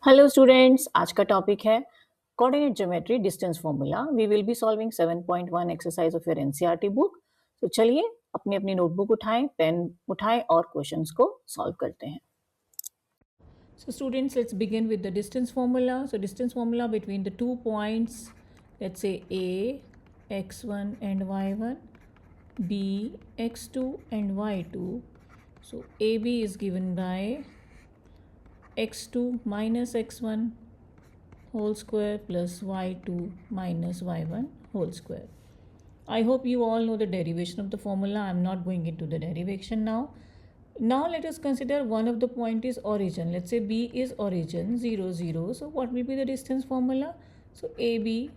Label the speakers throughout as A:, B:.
A: Hello students, आज का topic है coordinate geometry distance formula. We will be solving 7.1 exercise of your NCERT book. तो चलिए अपनी अपनी नोटबुक उठाएं, पेन उठाएं और क्वेश्चंस को सॉल्व करते हैं। So students, let's begin with the distance formula. So distance formula between the 2 points, let's say A, x1 and y1, B, x2 and y2. So AB is given by x2 minus x1 whole square plus y2 minus y1 whole square. I hope you all know the derivation of the formula. I am not going into the derivation now. Now let us consider one of the point is origin. Let's say B is origin 0 0. So what will be the distance formula? So AB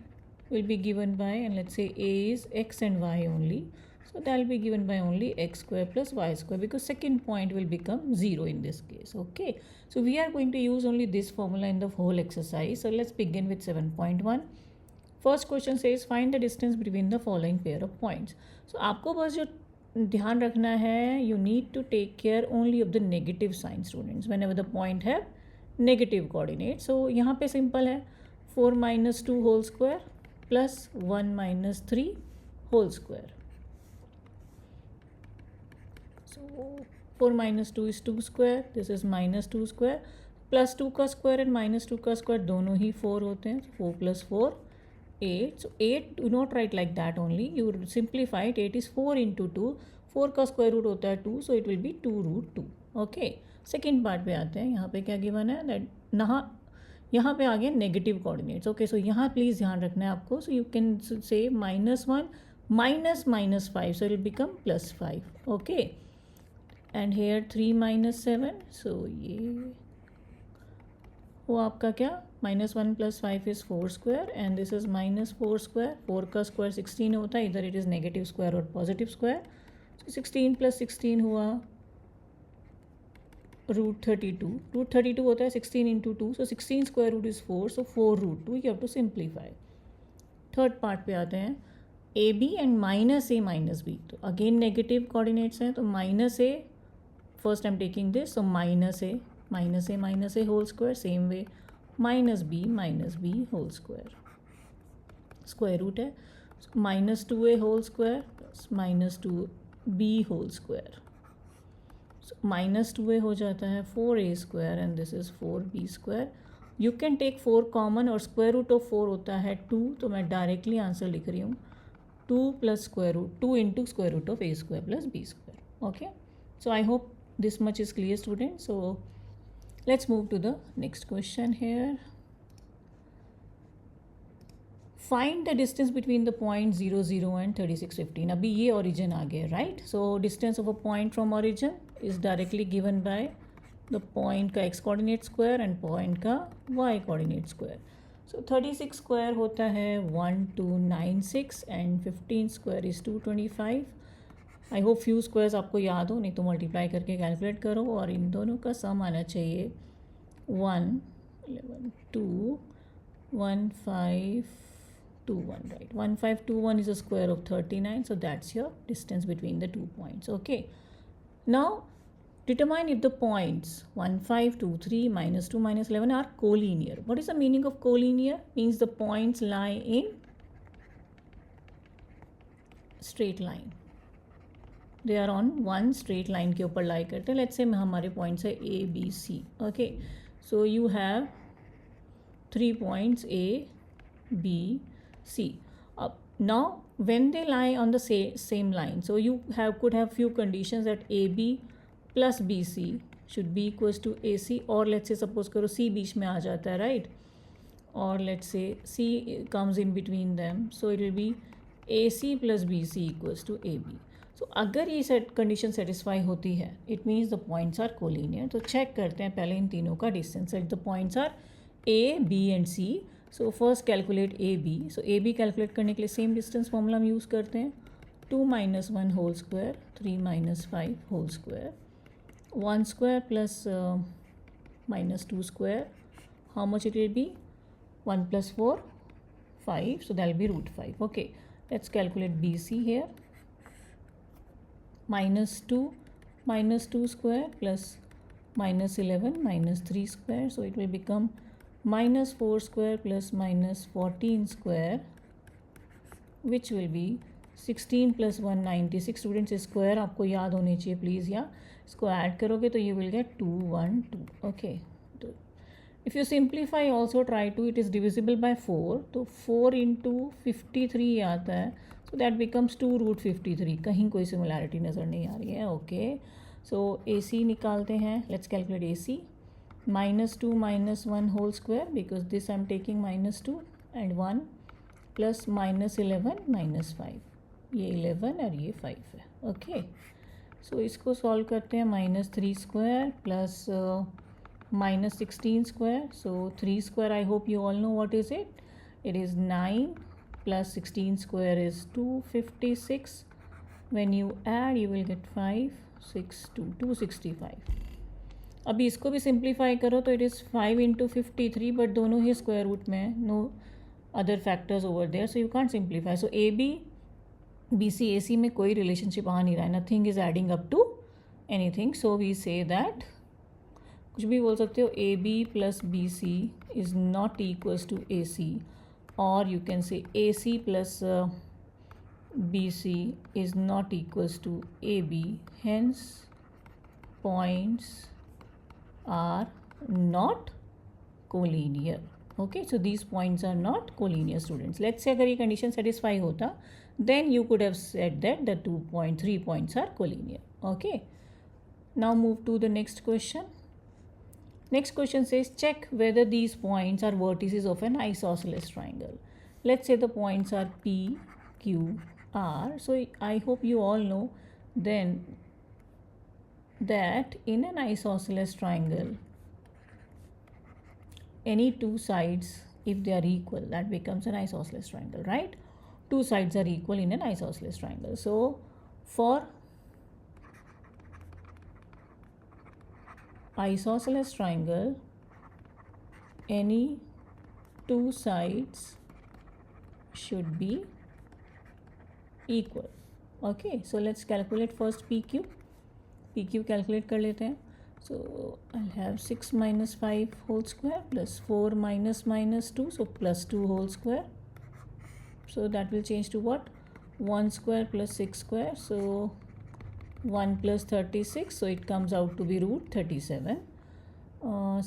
A: will be given by, and let's say A is x and y only. So that will be given by only x square plus y square, because second point will become 0 in this case. Okay. So we are going to use only this formula in the whole exercise. So let's begin with 7.1. First question says find the distance between the following pair of points. So आपको बस जो ध्यान रखना है, you need to take care only of the negative sign students whenever the point है negative coordinate. So यहाँ पे simple है 4 minus 2 whole square plus 1 minus 3 whole square. So 4 minus 2 is 2 square, this is minus 2 square, plus 2 का square and minus 2 का square दोनों ही 4 होते हैं. 4 plus 4 8. So 8 do not write like that only. You simplify it. 8 is 4 into 2. 4 का square root होता है 2, so it will be 2 root 2. Okay, second part पे आते हैं. यहाँ पे क्या गिवन है दैट यहाँ पे आ गया नेगेटिव कोऑर्डिनेट्स. ओके, सो यहाँ प्लीज़ ध्यान रखना है आपको. So you can say -1 minus -5, so it will become +5. Okay, and here 3 minus 7. So ये वो आपका क्या -1 + 5 is 4 square and this is -4 square. 4 का स्क्वायर 16 होता है, इधर इट इज़ नेगेटिव स्क्वायर और पॉजिटिव स्क्वायर. सो 16 + 16 हुआ √32. √32 होता है 16 into 2. So 16 square root is 4, सो 4 √2. You have to simplify. Third part पे आते हैं. A B and -a -b. तो अगेन नेगेटिव कोऑर्डिनेट्स हैं, तो -a first I am taking this. So -a whole square, same way -b whole square. Square root है -2a whole square plus -2b whole square. -2a हो जाता है 4a square and this is 4b square. You can take 4 common और square root of 4 होता है 2, तो मैं directly answer लिख रही हूँ 2 + square root 2 into square root of a square plus b square. Okay, so I hope this much is clear, students. So let's move to the next question here. Find the distance between the point 0 0 and 36 15. अभी ये origin आ गया, right? So distance of a point from origin is directly given by the point का x coordinate square and point का y coordinate square. So 36 square होता है 1296 and 15 square is 225. I hope few squares आपको याद हो, नहीं तो multiply करके कैलकुलेट करो और इन दोनों का सम आना चाहिए 1 11 2 1521, right? 1521 is a square of 39, so that's your distance between the 2 points. Okay, now determine if the points 1 5 2 3 -2 -11 are collinear. What is the meaning of collinear? Means the points lie in straight line. They are on one straight line के ऊपर लाई करते हैं. Let's say हमारे points है A B C. Okay, so you have 3 points A B C. अब now when they lie on the same line, so you could have few conditions that A B plus B C should be equals to A C, और let's से suppose करो सी बीच में आ जाता है, right? और let's say C comes in between them, so it will be A C plus B C equals to A B. So अगर ये condition satisfy होती है, it means the points are collinear. तो चेक करते हैं पहले इन तीनों का distance. The points are A B and C. So first calculate A B. So A B calculate करने के लिए सेम डिस्टेंस फॉर्मूला हम यूज़ करते हैं. 2 - 1 whole square 3 - 5 whole square 1 square plus -2 square. How much it will be? 1 + 4 5, so that will be √5. Okay, let's calculate BC here. -2 square plus -11 -3 square, so it will become minus 4 square plus minus 14 square, which will be 16 plus 196. Students square आपको याद होने चाहिए please, या इसको add करोगे तो you will get 212. Okay, तो if you simplify also try to, it is divisible by 4, तो 4 इंटू 53 आता है, सो दैट बिकम्स 2√53. कहीं कोई सिमिलैरिटी नज़र नहीं आ रही है. ओके, सो ए सी निकालते हैं. Let's calculate A C. -2 - 1 whole square, because this I am taking -2 and 1, plus -11 - 5. ये 11 और ये 5 है. ओके, सो इसको सॉल्व करते हैं. -3 square plus -16 square, so 3 square, I hope you all know what is it. It is 9 plus 16 square is 256. When you add you will get 562, 265. अभी इसको भी सिंप्लीफाई करो तो इट इज़ 5 इंटू 53, बट दोनों ही स्क्वायर रूट में, no other factors over there, so you can't simplify. So A B B C A C में कोई रिलेशनशिप आ नहीं रहा है, nothing is adding up to anything. So we say that, कुछ भी बोल सकते हो, A B plus B C is not equals to A C, और you can say A C plus B C is not equals to A B. Hence points are not collinear. Okay, so these points are not collinear. Students, let's say अगर ये condition satisfy होता, then you could have said that the 3 points are collinear. Okay, now move to the next question. Next question says check whether these points are vertices of an isosceles triangle. Let's say the points are P, Q, R. So I hope you all know then that in an isosceles triangle, any two sides, if they are equal, that becomes an isosceles triangle, right? Two sides are equal in an isosceles triangle. So for isosceles triangle, any two sides should be equal. Okay, so let's calculate first PQ. PQ calculate कर लेते हैं. So I'll have 6 minus 5 whole square plus 4 minus 2, so plus 2 whole square. So that will change to what? 1 square plus 6 square, so 1 plus 36, so it comes out to be √37.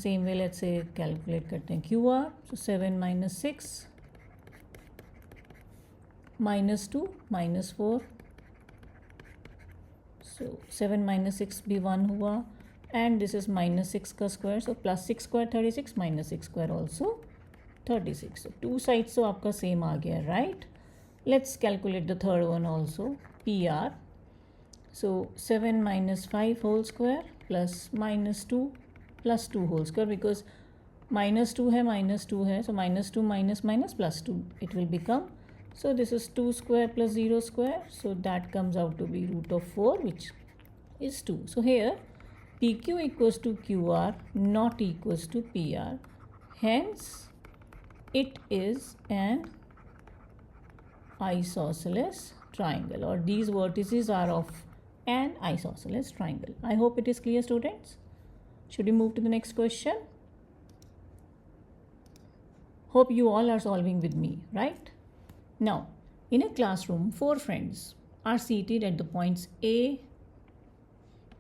A: Same way, let's say calculate करते हैं QR. So 7 minus 6 minus 2 minus 4, so 7 minus 6 भी 1 हुआ, and this is minus 6 का square, so plus 6 square 36 minus 6 square also 36. So two sides तो आपका same आ गया, right? Let's calculate the third one also, PR. So 7 minus 5 whole square plus minus 2 plus 2 whole square, because minus 2 है, so minus 2 minus minus plus 2, it will become, so this is 2 square plus 0 square, so that comes out to be √4, which is 2. So here PQ equals to QR, not equals to PR. Hence it is an isosceles triangle, or these vertices are of an isosceles triangle. I hope it is clear, students. Should we move to the next question? Hope you all are solving with me, right? Now, in a classroom, 4 friends are seated at the points A,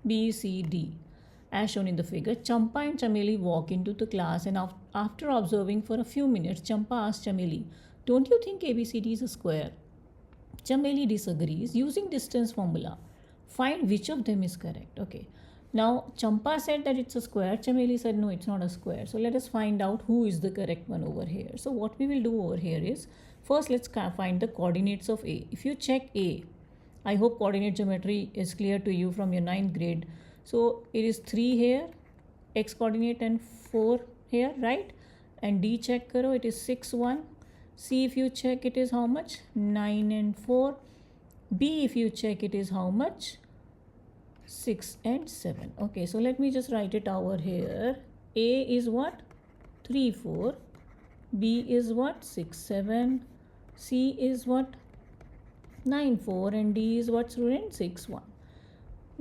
A: B, C, D. As shown in the figure, Champa and Chameli walk into the class, and after observing for a few minutes, Champa asks Chameli, "Don't you think ABCD is a square?" Chameli disagrees. Using distance formula, find which of them is correct. Okay. Now, Champa said that it's a square. Chameli said no, it's not a square. So let us find out who is the correct one over here. So what we will do over here is, first let's find the coordinates of A. If you check A, I hope coordinate geometry is clear to you from your 9th grade. So it is 3 here, x coordinate, and 4 here, right? And D check karo, it is 6, 1. C if you check, it is how much? 9 and 4. B if you check, it is how much? 6 and 7. Okay, so let me just write it over here. A is what? 3, 4. B is what? 6, 7. C is what? 9, 4. And D is what, student? 6, 1.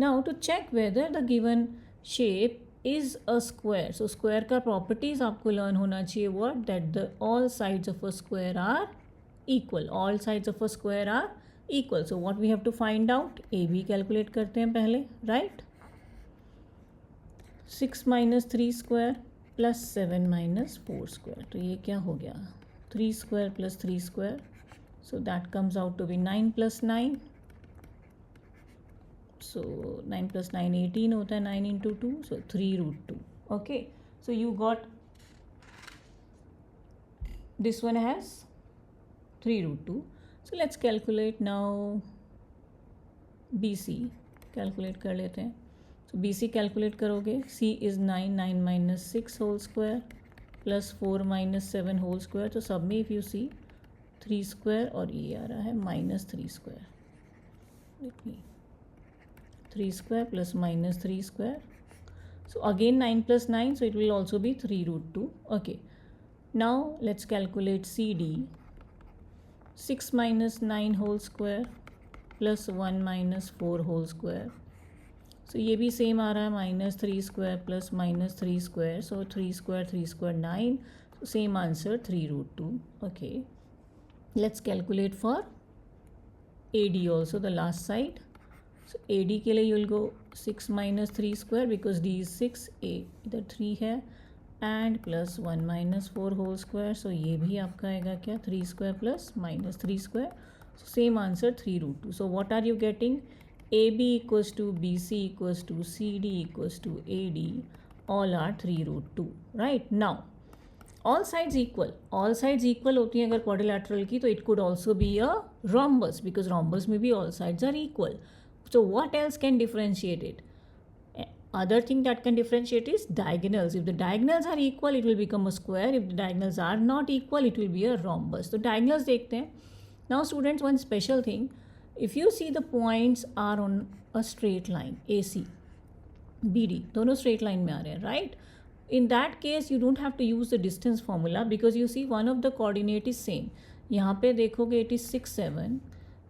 A: Now to check whether the given shape is a square. So square का properties आपको learn होना चाहिए. What? That the all sides of a square are equal. All sides of a square are equal. So what we have to find out? A B calculate करते हैं पहले, right? 6 minus 3 square plus 7 minus 4 square. तो ये क्या हो गया? 3 square plus 3 square. So that comes out to B 9 plus 9. So 9 plus 9 18 होता है. 9 into 2, so 3 root 2. Okay, so you got this one has 3 root 2. So let's calculate now BC. calculate कर लेते हैं. So BC calculate करोगे. C is 9. 9 minus 6 whole square plus 4 minus 7 whole square. तो सब में if you see 3 square और ये आ रहा है minus 3 square. Let me 3 square plus minus 3 square. So again 9 plus 9, so it will also be 3 root 2. Okay, now let's calculate CD. 6 minus 9 whole square plus 1 minus 4 whole square. So ये भी same आ रहा है. minus 3 square plus minus 3 square. So 3 square 9. So same answer 3 root 2. Okay, let's calculate for AD also, the last side. So AD के लिए you'll go 6 minus 3 square because D is 6, A इधर 3 है, and plus 1 minus 4 whole square. So ये भी आपका आएगा क्या? 3 square plus minus 3 square. So same answer 3 root 2. So what are you getting? AB equals to BC equals to CD equals to AD. All are 3 root 2. Right? Now all sides equal. all sides equal होती हैं अगर quadrilateral की, तो it could also be a rhombus because rhombus में भी all sides are equal. So what else can differentiate it? Other thing that can differentiate is diagonals. If the diagonals are equal, it will become a square. If the diagonals are not equal, it will be a rhombus. So diagonals देखते हैं. Now students, one special thing. If you see the points are on a straight line, AC, BD, दोनों straight line में आ रहे हैं, right? In that case, you don't have to use the distance formula because you see one of the coordinate is same. यहाँ पे देखोगे it is 6 7.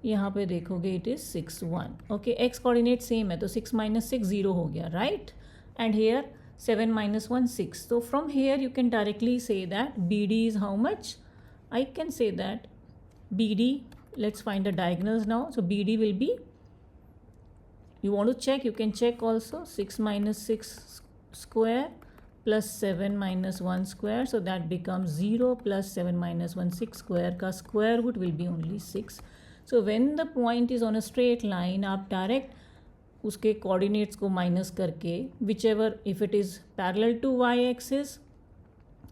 A: यहाँ पे देखोगे it is 6 1. Okay, x coordinate same है तो 6 minus 6 0 हो गया, right? And here 7 minus 1 6. So from here you can directly say that BD is how much? I can say that BD, let's find the diagonals now. So BD will be, you want to check, you can check also, 6 minus 6 square plus 7 minus 1 square. So that becomes 0 plus 7 minus 1 6 square का square root will be only 6. So when the point is on a straight line, आप direct उसके coordinates को minus करके whichever, if it is parallel to y axis,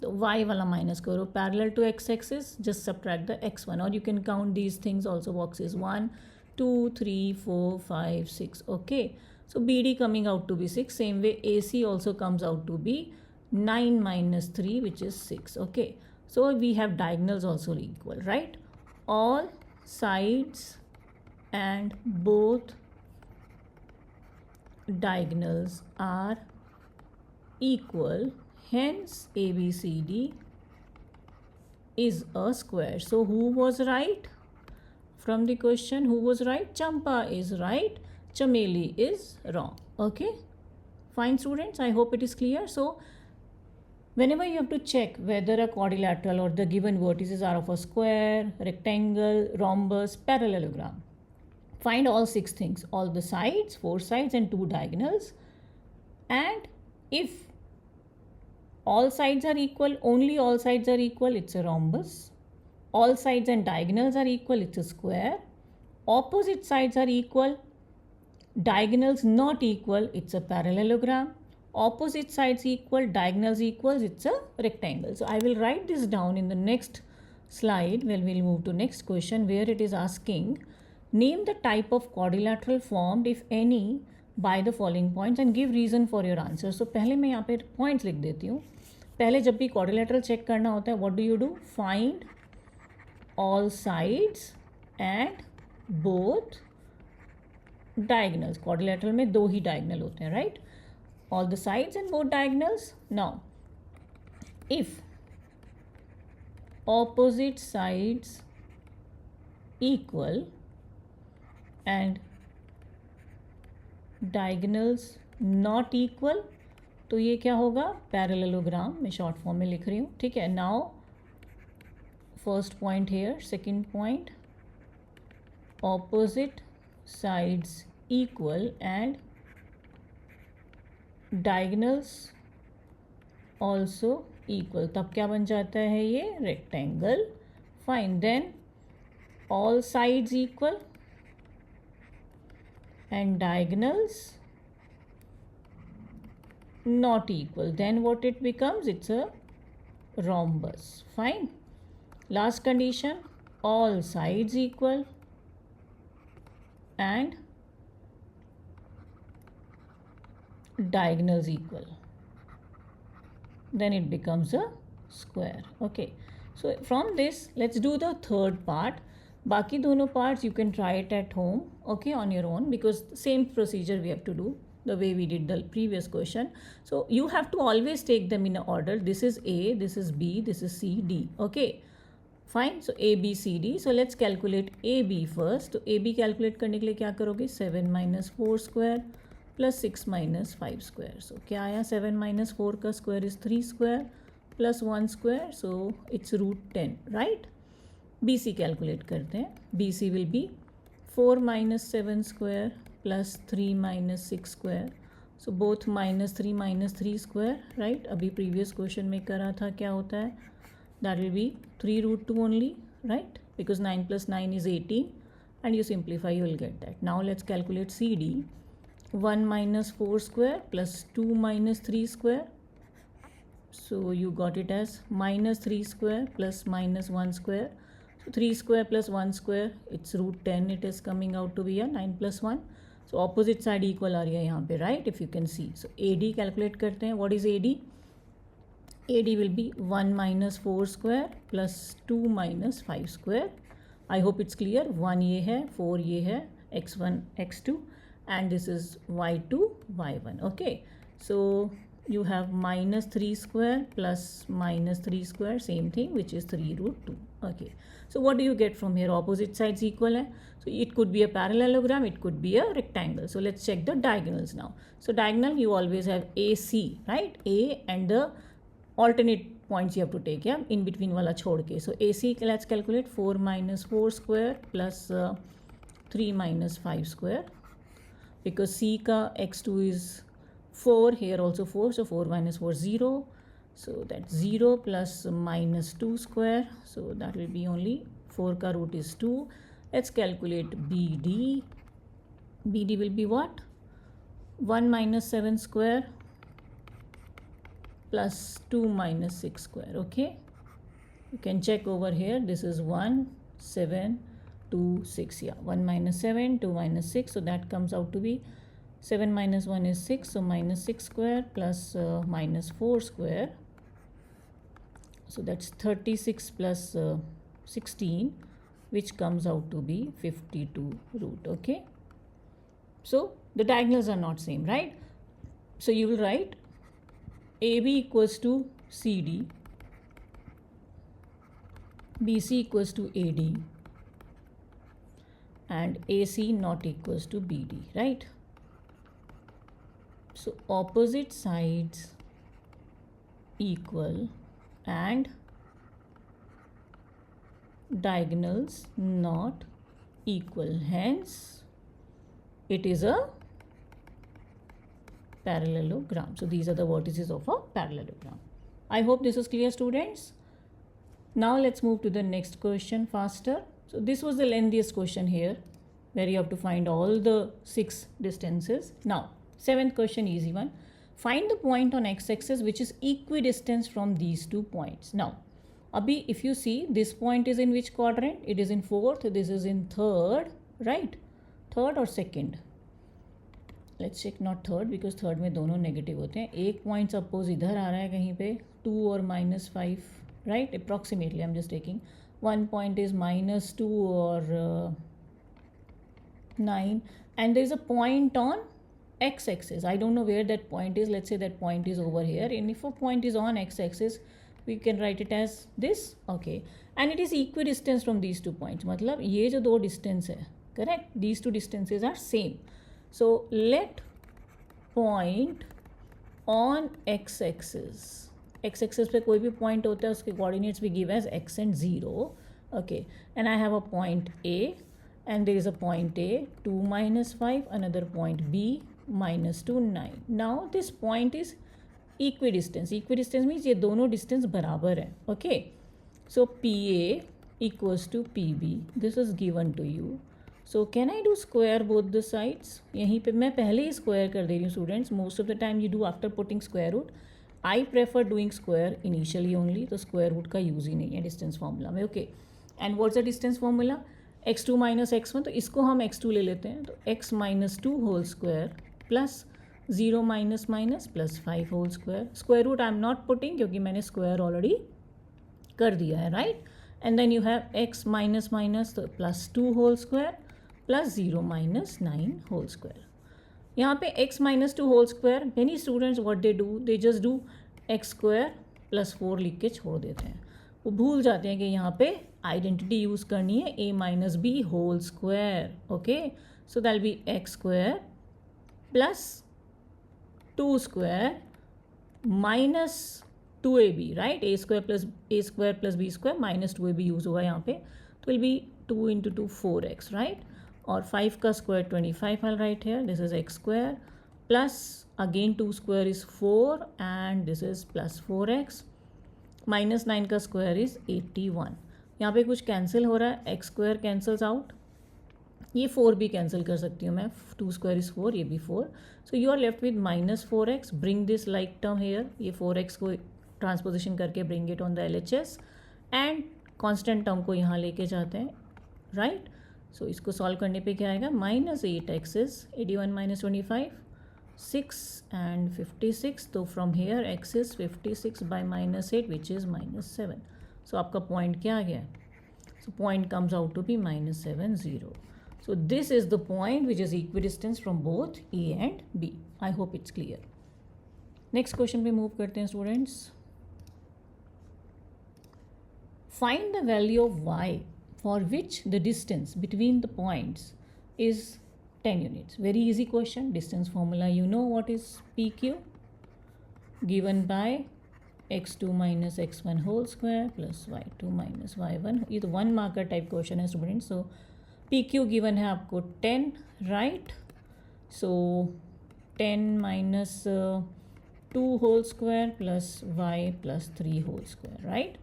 A: तो y वाला minus करो, parallel to x axis just subtract the x1, or you can count these things also. boxes 1 2 3 4 5 6. Okay, so BD coming out to be 6. Same way AC also comes out to be 9 minus 3, which is 6. Okay, so we have diagonals also equal, right? All sides and both diagonals are equal, hence ABCD is a square. So who was right from the question? Who was right? Champa is right, Chameli is wrong. Okay, fine students, I hope it is clear. So whenever you have to check whether a quadrilateral or the given vertices are of a square, rectangle, rhombus, parallelogram, find all 6 things, all the sides, 4 sides and 2 diagonals. And if all sides are equal, only all sides are equal, it's a rhombus. All sides and diagonals are equal, it's a square. Opposite sides are equal, diagonals not equal, it's a parallelogram. Opposite sides equal, diagonals equals, it's a rectangle. So I will write this down in the next slide when we'll move to next question, where it is asking, name the type of quadrilateral formed, if any, by the following points and give reason for your answer. So पहले मैं यहाँ पे points लिख देती हूँ. पहले जब भी quadrilateral check करना होता है, what do? Find all sides and both diagonals. Quadrilateral में 2 ही diagonal होते हैं, right? All the sides and both diagonals. Now, if opposite sides equal and diagonals not equal, तो ये क्या होगा, पैरेललोग्राम, मैं शॉर्ट फॉर्म में लिख रही हूँ, ठीक है। Now first point here, second point, opposite sides equal and diagonals also equal, तब क्या बन जाता है ये, rectangle. Fine, then all sides equal and diagonals not equal, then what it becomes, it's a rhombus. Fine. Last condition, all sides equal and diagonals equal, then it becomes a square. Okay, so from this let's do the third part. बाकी दोनों parts you can try it at home, okay, on your own, because same procedure we have to do the way we did the previous question. So you have to always take them in order. This is A, this is B, this is C, D. Okay, fine. So A, B, C, D. So let's calculate A, B first. तो A, B calculate करने के लिए क्या करोगे, 7 minus 4 square plus 6 minus 5 square. So क्या आया, 7 minus 4 का square is 3 square plus 1 square, so it's root 10, right? BC calculate करते हैं. BC will be 4 minus 7 square plus 3 minus 6 square. So both minus 3 square, right? अभी previous question में करा था, क्या होता है, that will be 3 root 2 only, right? Because 9 plus 9 is 18 and you simplify, you will get that. Now let's calculate CD. 1 minus 4 square plus 2 minus 3 square. So you got it as minus 3 square plus minus 1 square. 3 square plus 1 square, it's root 10, it is coming out to be a 9 plus 1. So opposite side equal आ रही है यहाँ पे, right? If you can see. So AD calculate करते हैं. What is AD? AD will be 1 minus 4 square plus 2 minus 5 square. I hope it's clear. 1 ये है, 4 ये है, x1, x2, and this is y2, y1. Okay. So you have minus 3 square plus minus 3 square, same thing, which is 3 root 2. Okay, so what do you get from here? Opposite sides equal hai. So it could be a parallelogram, it could be a rectangle. So let's check the diagonals now. So diagonal, you always have AC, right? A and the alternate points you have to take, yeah, in between wala chhod ke. So AC, let's calculate. 4 minus 4 square plus 3 minus 5 square, because C ka x2 is 4, here also 4, so 4 minus 4 0, so that's 0 plus minus 2 square, so that will be only 4 ka root is 2. Let's calculate BD. BD will be what, 1 minus 7 square plus 2 minus 6 square. Okay, you can check over here, this is 1 7 2 6, yeah, 1 minus 7, 2 minus 6, so that comes out to be 7 minus 1 is 6, so minus 6 square plus minus 4 square, so that's 36 plus 16, which comes out to be 52 root. Okay, so the diagonals are not same, right? So you will write AB equals to CD, BC equals to AD, and AC not equals to BD, right? So opposite sides equal and diagonals not equal, hence it is a parallelogram. So these are the vertices of a parallelogram. I hope this is clear, students. Now let's move to the next question faster. So this was the lengthiest question here, where you have to find all the 6 distances. Now 7th question, easy one. Find the point on x-axis which is equidistant from these 2 points. Now, abhi if you see, this point is in which quadrant? It is in 4th, this is in 3rd, right? 3rd or 2nd? Let's check, not 3rd, because 3rd में दोनों negative होते हैं. एक point suppose इधर आ रहा है कहीं पे, 2 or minus 5, right? Approximately, I'm just taking. One point is minus 2 or 9, and there is a point on x-axis. I don't know where that point is. Let's say that point is over here, and if a point is on x-axis, we can write it as this. Okay, and it is equidistant from these 2 points. मतलब ये जो 2 distance है, correct? These 2 distances are same. So let point on x axis पे कोई भी point होता है उसके कोऑर्डिनेट्स भी give as x and 0. Okay, and I have a point A and there is a point A 2 minus 5, another point B minus 2 9. Now this point is equidistance means ये दोनों distance बराबर है. Okay, so PA equals to PB, this is given to you. So can I do square both the sides? यहीं पे मैं पहले ही square कर दे रही हूँ students. Most of the time you do after putting square root. I prefer doing square initially only, तो square root का यूज़ ही नहीं है डिस्टेंस फार्मूला में. Okay, and what's the distance formula? x2 minus x1, तो इसको हम x2 ले लेते हैं. तो x minus 2 whole square plus 0 minus minus plus 5 whole square. Square root I am not putting क्योंकि मैंने स्क्वायर ऑलरेडी कर दिया है, right. And then you have x minus minus तो plus 2 whole square plus 0 minus 9 whole square. यहाँ पे x minus 2 whole square, many students what they do, they just do x square plus 4 लिख के छोड़ देते हैं. वो भूल जाते हैं कि यहाँ पे आइडेंटिटी यूज़ करनी है a minus B whole square. Okay, so that B x square plus 2 square minus 2ab, right. a square plus b square minus 2ab use होगा यहाँ पे, तो will B 2 into 2 4x, right. और 5 का square 25 I'll write here. This is x square plus again 2 square is 4 and this is plus 4x minus 9 का square is 81. यहाँ पे कुछ कैंसिल हो रहा है, x स्क्वायर कैंसल्स आउट, ये 4 भी कैंसिल कर सकती हूँ मैं. 2 स्क्वायर इज़ 4, ये भी 4. So you are left with minus 4x. Bring this like term here, ये 4x को ट्रांसपोजिशन करके bring it on the LHS and constant term को यहाँ लेके जाते हैं, राइट. सो इसको सॉल्व करने पे क्या आएगा? Minus 8x is 81 minus 25 6 and 56. तो from here x is 56 by minus 8 which is minus 7. So आपका पॉइंट क्या आ गया? So point comes out to be minus 7 0. So this is the point which is equidistance from both A and B. I hope it's clear. Next question पे move करते हैं students. Find the value of y for which the distance between the points is 10 units. Very easy question. Distance formula, you know what is PQ, given by x2 minus x1 whole square plus y2 minus y1. ये तो 1 marker type question है students. So PQ given है आपको 10, right. So 10 minus 2 whole square plus y plus 3 whole square, right.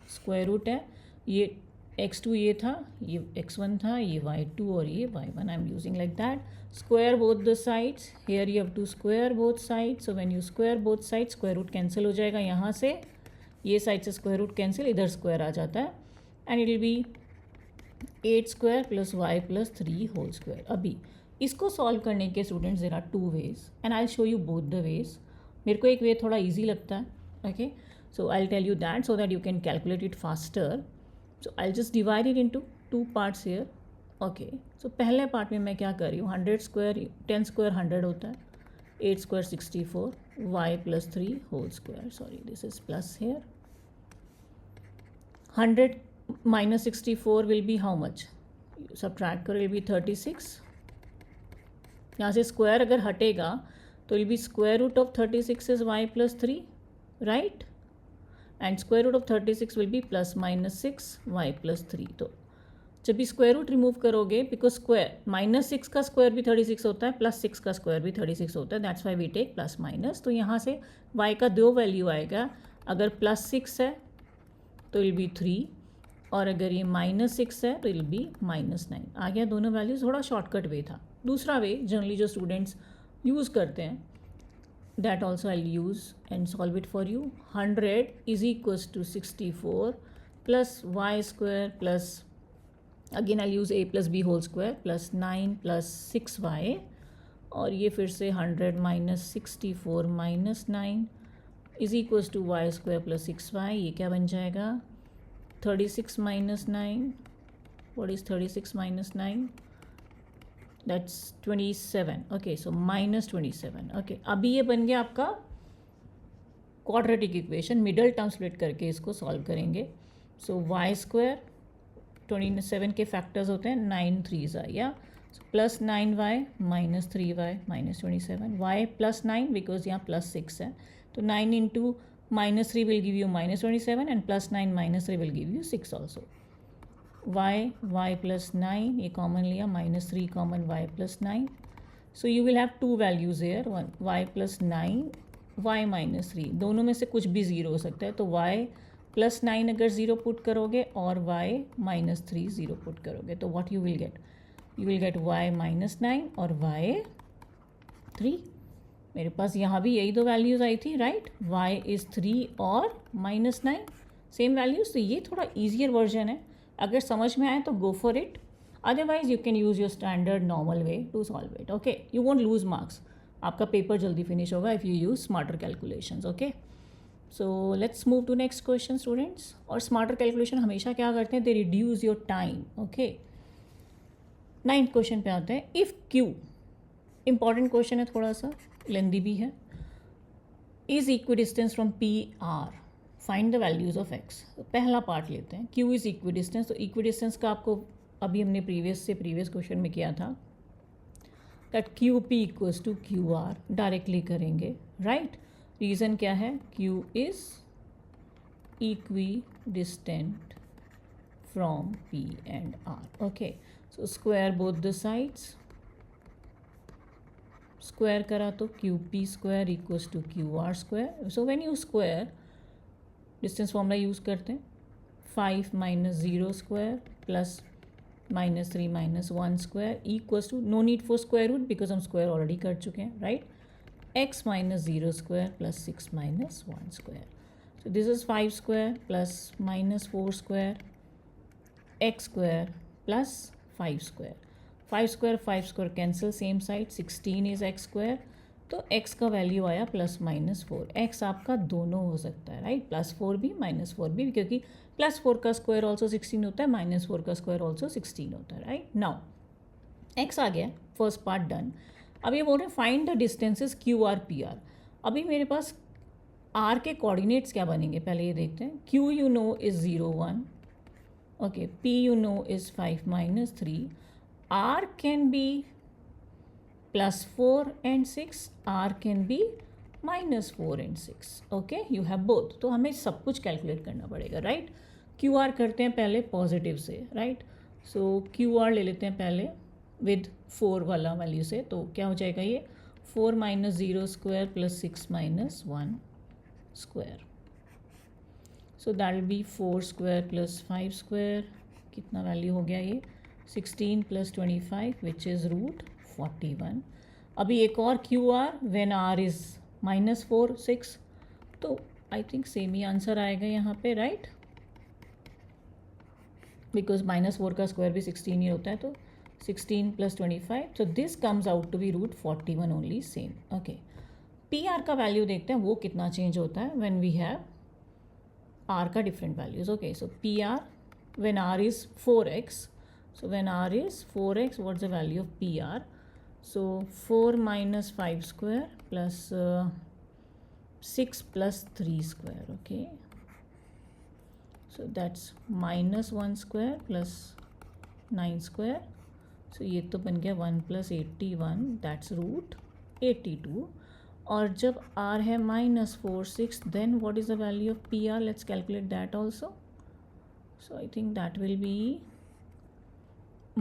A: Square root है, ये x2 ये था, ये x1 था, ये y2 और ये y1. I am using like that. Square both the sides, here you have to square both sides. So when you square both sides, square root cancel हो जाएगा यहाँ से, ये साइड से स्क्वायर रूट कैंसिल, इधर square आ जाता है and it will be 8 square plus y plus 3 whole square. अभी इसको सॉल्व करने के students there are 2 ways and I show you both the ways. मेरे को एक वे थोड़ा ईजी लगता है. Okay, so I'll tell you that so that you can calculate it faster. So I'll just divide it into 2 parts here. Okay, so पहले part में मैं क्या कर रही हूँ, 100 स्क्वायर 10 स्क्वायर 100 होता है, 8 square 64, y plus 3 whole square. Sorry, this is plus here. 100 minus 64 will be how much, subtract करो, विल बी 36. यहाँ से स्क्वायर अगर हटेगा तो will be square root of 36 is y plus 3, right. And square root of 36 will be plus minus 6 y plus 3. तो जब भी square root remove करोगे, बिकॉज स्क्वायर माइनस 6 का स्क्वायर भी 36 होता है, प्लस 6 का स्क्वायर भी 36 होता है, that's why we take plus minus. तो यहाँ से y का 2 वैल्यू आएगा. अगर प्लस 6 है तो विल बी 3 और अगर ये माइनस 6 है तो विल बी माइनस 9. आ गया दोनों वैल्यूज. थोड़ा शॉर्टकट वे था. दूसरा वे जनरली जो स्टूडेंट्स यूज़ करते हैं, that also I'll use and solve it for you. 100 is equals to 64 plus y square plus, again I'll use a plus b whole square plus 9 plus 6y और ये फिर से 100 minus 64 minus 9 is equals to y square plus 6y. ये क्या बन जाएगा? 36 minus 9. What is 36 minus 9? That's 27. Okay, so minus 27. Okay, अभी ये बन गया आपका quadratic equation. Middle term split करके इसको सॉल्व करेंगे. सो y स्क्वायर 27 के फैक्टर्स होते हैं 9 3s या, plus 9y minus 3y minus 27, y plus 9 because यहाँ प्लस 6 है, तो 9 into minus 3 will give you minus 27 and plus 9 minus 3 will give you 6 also. y plus 9 ये कॉमन लिया, minus 3 common y plus 9. So you will have two values here, one y plus 9 y minus 3, दोनों में से कुछ भी zero हो सकता है. तो y प्लस 9 अगर ज़ीरो पुट करोगे और y माइनस 3 ज़ीरो पुट करोगे तो what you will gate, you will gate y minus 9 और y 3. मेरे पास यहाँ भी यही दो वैल्यूज़ आई थी, राइट. y इज़ 3 और माइनस 9 सेम वैल्यूज़. तो ये थोड़ा ईजियर वर्जन है, अगर समझ में आए तो go for it, otherwise you can use your standard normal way to solve it. Okay, you won't lose marks, आपका पेपर जल्दी फिनिश होगा if you use smarter calculations. Okay, so let's move to next question students. और smarter calculation हमेशा क्या करते हैं, they reduce your time. Okay, 9th question पे आते हैं. इफ़ Q, इंपॉर्टेंट क्वेश्चन है, थोड़ा सा लेंदी भी है. Is equidistance from PR, find the values of X. पहला पार्ट लेते हैं, Q इज़ इक्विडिस्टेंस. तो इक्विडिस्टेंस का आपको अभी हमने प्रीवियस क्वेश्चन में किया था that QP equals to QR, directly करेंगे, राइट. रीज़न क्या है, Q is equidistant from P and R. Okay, so square both the sides, square करा तो QP square equals to QR square. So when you square, distance formula use करते हैं, 5 minus 0 square plus minus 3 minus 1 square equals to, no need for square root because हम square already कर चुके हैं, right. x minus 0 square plus 6 minus 1 square. So this is 5 square plus minus 4 square x square plus 5 square. 5 square cancel, same side, 16 is x square. तो x का value आया plus minus 4. x आपका दोनों हो सकता है, राइट, प्लस 4 भी minus 4 भी, क्योंकि प्लस 4 का स्क्वायर ऑल्सो 16 होता है, माइनस 4 का स्क्वायर ऑल्सो 16 होता है, राइट. नाउ x आ गया, फर्स्ट पार्ट डन. अब ये बोल रहे हैं find the distances QR PR. अभी मेरे पास R के कोऑर्डिनेट्स क्या बनेंगे, पहले ये देखते हैं. Q you know is 0 1, okay. P you know is 5 minus 3. R can be plus 4 and 6, R can be minus 4 and 6. Okay, you have both. तो हमें सब कुछ कैलकुलेट करना पड़ेगा, राइट. QR करते हैं पहले पॉजिटिव से, राइट. सो QR ले लेते हैं पहले विद 4 वाला वैल्यू से. तो क्या हो जाएगा ये, 4 minus 0 square plus 6 minus 1 square. So that will be 4 square plus 5 square. कितना वैल्यू हो गया ये, 16 प्लस 25 विच इज़ रूट 41. अभी एक और QR when R is minus 4 6, तो I think same he answer आएगा यहाँ पे, राइट, बिकॉज माइनस 4 का स्क्वायर भी 16 ही होता है. तो 16 plus 25, so this comes out to be root 41 only, same. Okay, PR का वैल्यू देखते हैं वो कितना चेंज होता है व्हेन वी हैव R का different values. Okay, so PR when R is 4x, so when R is 4x, what's the value of PR? So 4 minus 5 square plus 6 plus 3 square, okay. So that's minus 1 square plus 9 square. So ये तो बन गया 1 plus 81, that's root 82. और जब R है minus 4 6, then what is the value of PR? Let's calculate that also. So I think that will be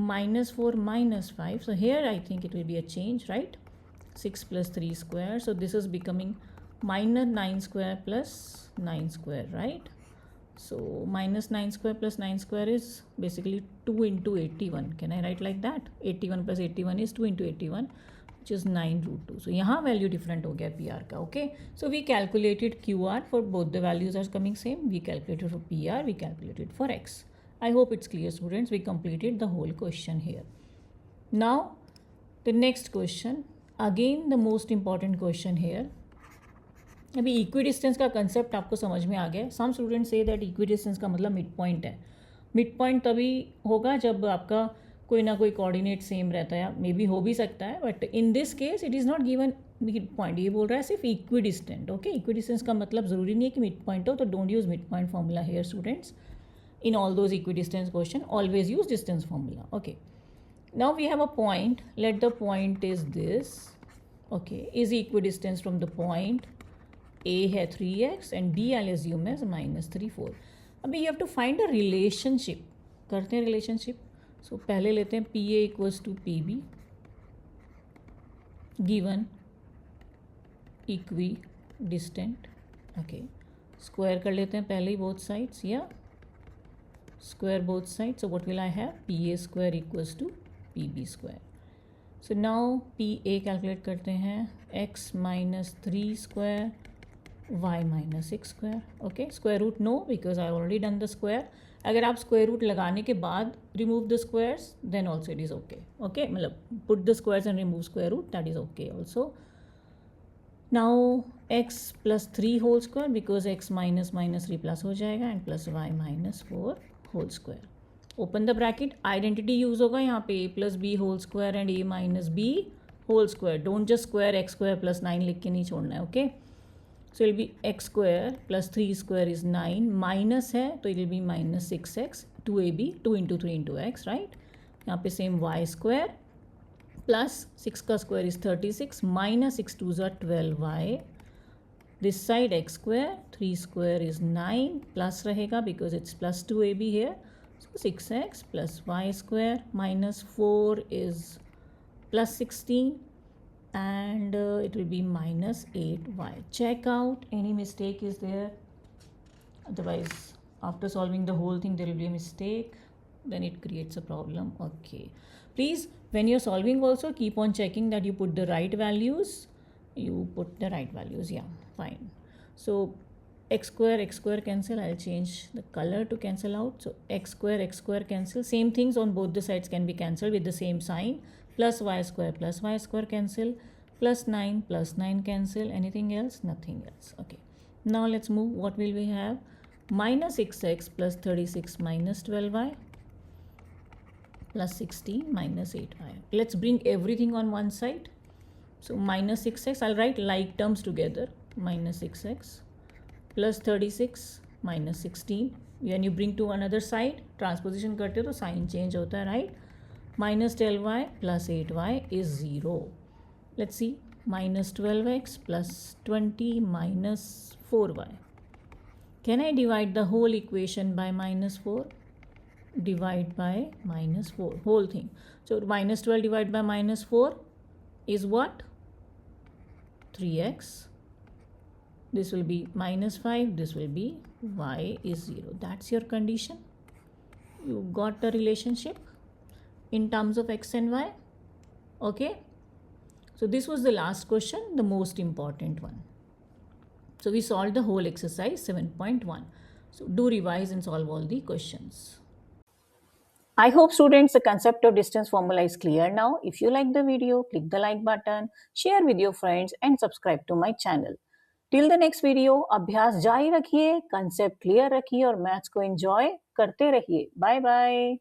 A: minus 4 minus 5. So here I think it will be a change, right. 6 plus 3 square. So this is becoming minus 9 square plus 9 square, right. So minus 9 square plus 9 square is basically 2 into 81. Can I write like that? 81 plus 81 is 2 into 81, which is 9 root 2. So यहाँ value different हो गया PR का, okay. So we calculated QR for both the values are coming same. We calculated for PR, we calculated for X. I hope it's clear, students. We completed the whole question here. Now the next question, again the most important question here. अभी equidistance का concept आपको समझ में आ गया. Some students से that equidistance का मतलब मिड पॉइंट है. मिड पॉइंट तभी होगा जब आपका कोई ना कोई कोऑर्डिनेट सेम रहता है, मे बी हो भी सकता है, but in this case it is not given mid point. ये बोल रहा है सिर्फ इक्विडिस्टेंट. ओके, इक्विडिस्टेंस का मतलब ज़रूरी नहीं है कि मिड पॉइंट हो, तो don't use mid point formula hair students. In all those equidistance question, always use distance formula. Okay, Now we have a point. Let the point is this. Okay, is equidistant from the point. A है 3x and B I'll assume as -3 4. अभी you have to find a relationship. करते हैं relationship. So पहले लेते हैं PA equals to PB given equidistant. Okay, square कर लेते हैं पहले ही both sides. Yeah, square both sides. So what will I have? PA square equals to PB square. So now PA calculate करते हैं x minus 3 square y minus 6 square. Okay, square root no because I already done the square. अगर आप square root लगाने के बाद remove the squares then also it is okay. Okay, मतलब put the squares and remove square root, that is okay also. Now x plus 3 whole square because x minus minus 3 plus हो जाएगा and plus y minus 4 whole square. Open the bracket, identity use होगा यहाँ पे a plus b whole square and a minus b whole square. Don't just square x square plus 9 लिख के नहीं छोड़ना है. Okay, so it will be x square plus 3 square is 9 minus है तो it will be minus 6x 2ab 2 into 3 into x, right. यहाँ पे same y square plus 6 का square is 36 minus 6 2s are 12y. This side x square 3 square is 9 plus रहेगा because it's plus 2ab here. So 6x plus y square minus 4 is plus 16 and it will be minus 8y. Check out any mistake is there. Otherwise after solving the whole thing there will be a mistake, then it creates a problem. Okay, please when you're solving also keep on checking that you put the right values. You put the right values. Yeah, fine. So x square cancel. I'll change the color to cancel out. So x square cancel. Same things on both the sides can be cancelled with the same sign. Plus y square cancel. Plus 9 cancel. Anything else? Nothing else. Okay, now let's move. What will we have? Minus 6x plus 36 minus 12y plus 16 minus 8y. Let's bring everything on one side. So minus 6x, I'll write like terms together. Minus 6x plus 36 minus 16. When you bring to another side, transposition करते हो तो sign change होता है, right? Minus 12y plus 8y is 0. Let's see. Minus 12x plus 20 minus 4y. Can I divide the whole equation by minus 4? Divide by minus 4, whole thing. So minus 12 divided by minus 4 is what? 3x. This will be minus 5. This will be y is 0. That's your condition. You got the relationship in terms of x and y. Okay. So this was the last question, the most important one. So we solved the whole exercise 7.1. So do revise and solve all the questions. I hope students the concept of distance formula is clear now. If you like the video, click the like button, share with your friends and subscribe to my channel. Till the next video, अभ्यास जारी रखिए, concept clear रखिए और maths को enjoy करते रहिए. Bye bye.